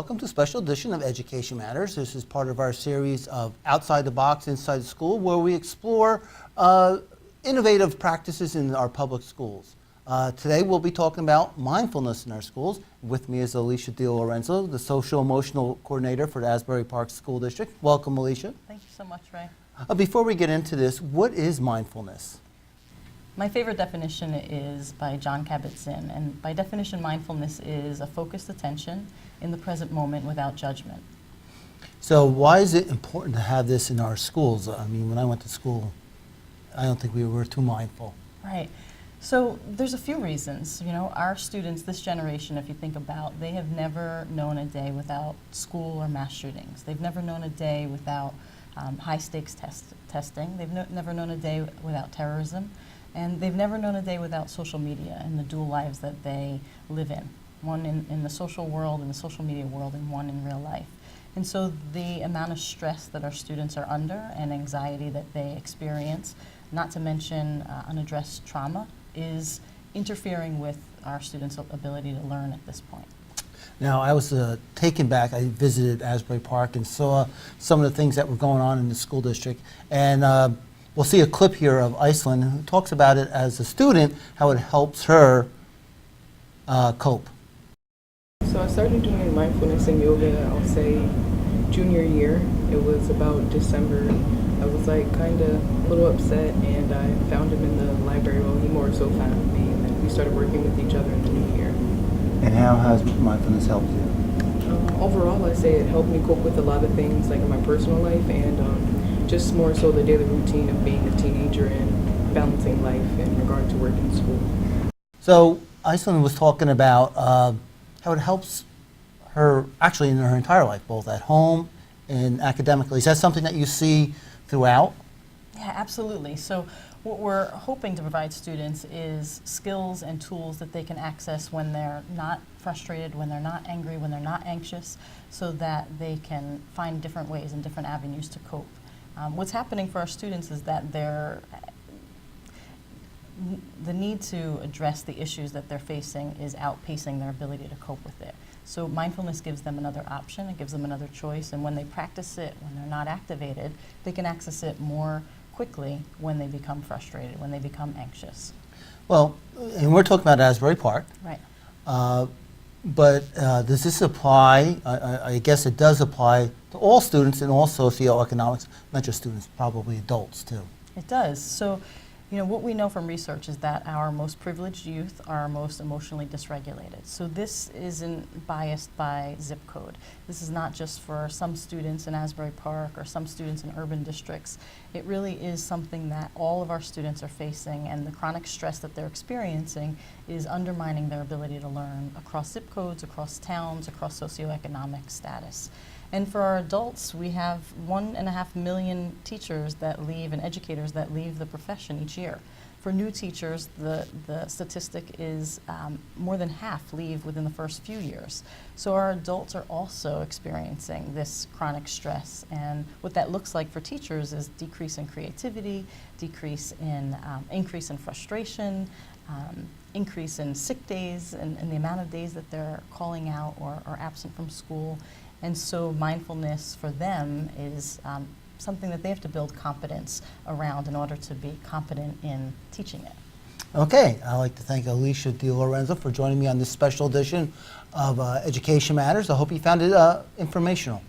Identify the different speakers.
Speaker 1: Welcome to a special edition of Education Matters. This is part of our series of Outside the Box, Inside the School, where we explore innovative practices in our public schools. Today we'll be talking about mindfulness in our schools. With me is Alisha DeLorenzo, the Social Emotional Coordinator for the Asbury Park School District. Welcome, Alisha.
Speaker 2: Thank you so much, Ray.
Speaker 1: Before we get into this, what is mindfulness?
Speaker 2: My favorite definition is by John Kabat-Zinn, and by definition, mindfulness is a focused attention in the present moment without judgment.
Speaker 1: So why is it important to have this in our schools? I mean, when I went to school, I don't think we were too mindful.
Speaker 2: Right. So there's a few reasons. You know, our students, this generation, if you think about, they have never known a day without school or mass shootings. They've never known a day without high-stakes testing. They've never known a day without terrorism. And they've never known a day without social media and the dual lives that they live in. One in the social world, in the social media world, and one in real life. And so the amount of stress that our students are under and anxiety that they experience, not to mention unaddressed trauma, is interfering with our students' ability to learn at this point.
Speaker 1: Now, I was taken back. I visited Asbury Park and saw some of the things that were going on in the school district. And we'll see a clip here of Iceland, who talks about it as a student, how it helps her cope.
Speaker 3: So I started doing mindfulness and yoga, I'll say, junior year. It was about December. I was like kind of a little upset, and I found him in the library. Well, he more so found me, and then we started working with each other in the new year.
Speaker 1: And how has mindfulness helped you?
Speaker 3: Overall, I say it helped me cope with a lot of things, like in my personal life, and just more so the daily routine of being a teenager and balancing life in regard to work and school.
Speaker 1: So Iceland was talking about how it helps her actually in her entire life, both at home and academically. Is that something that you see throughout?
Speaker 2: Yeah, absolutely. So what we're hoping to provide students is skills and tools that they can access when they're not frustrated, when they're not angry, when they're not anxious, so that they can find different ways and different avenues to cope. What's happening for our students is that the need to address the issues that they're facing is outpacing their ability to cope with it. So mindfulness gives them another option, it gives them another choice, and when they practice it, when they're not activated, they can access it more quickly when they become frustrated, when they become anxious.
Speaker 1: Well, and we're talking about Asbury Park.
Speaker 2: Right.
Speaker 1: But does this apply, I guess it does apply to all students in all socioeconomics, not just students, probably adults too.
Speaker 2: It does. So, you know, what we know from research is that our most privileged youth are most emotionally dysregulated. So this isn't biased by zip code. This is not just for some students in Asbury Park or some students in urban districts. It really is something that all of our students are facing, and the chronic stress that they're experiencing is undermining their ability to learn across zip codes, across towns, across socioeconomic status. And for our adults, we have 1.5 million teachers that leave and educators that leave the profession each year. For new teachers, the statistic is more than half leave within the first few years. So our adults are also experiencing this chronic stress. And what that looks like for teachers is decrease in creativity, increase in frustration, increase in sick days and the amount of days that they're calling out or absent from school. And so mindfulness for them is something that they have to build competence around in order to be competent in teaching it.
Speaker 1: Okay, I'd like to thank Alisha DeLorenzo for joining me on this special edition of Education Matters. I hope you found it informational.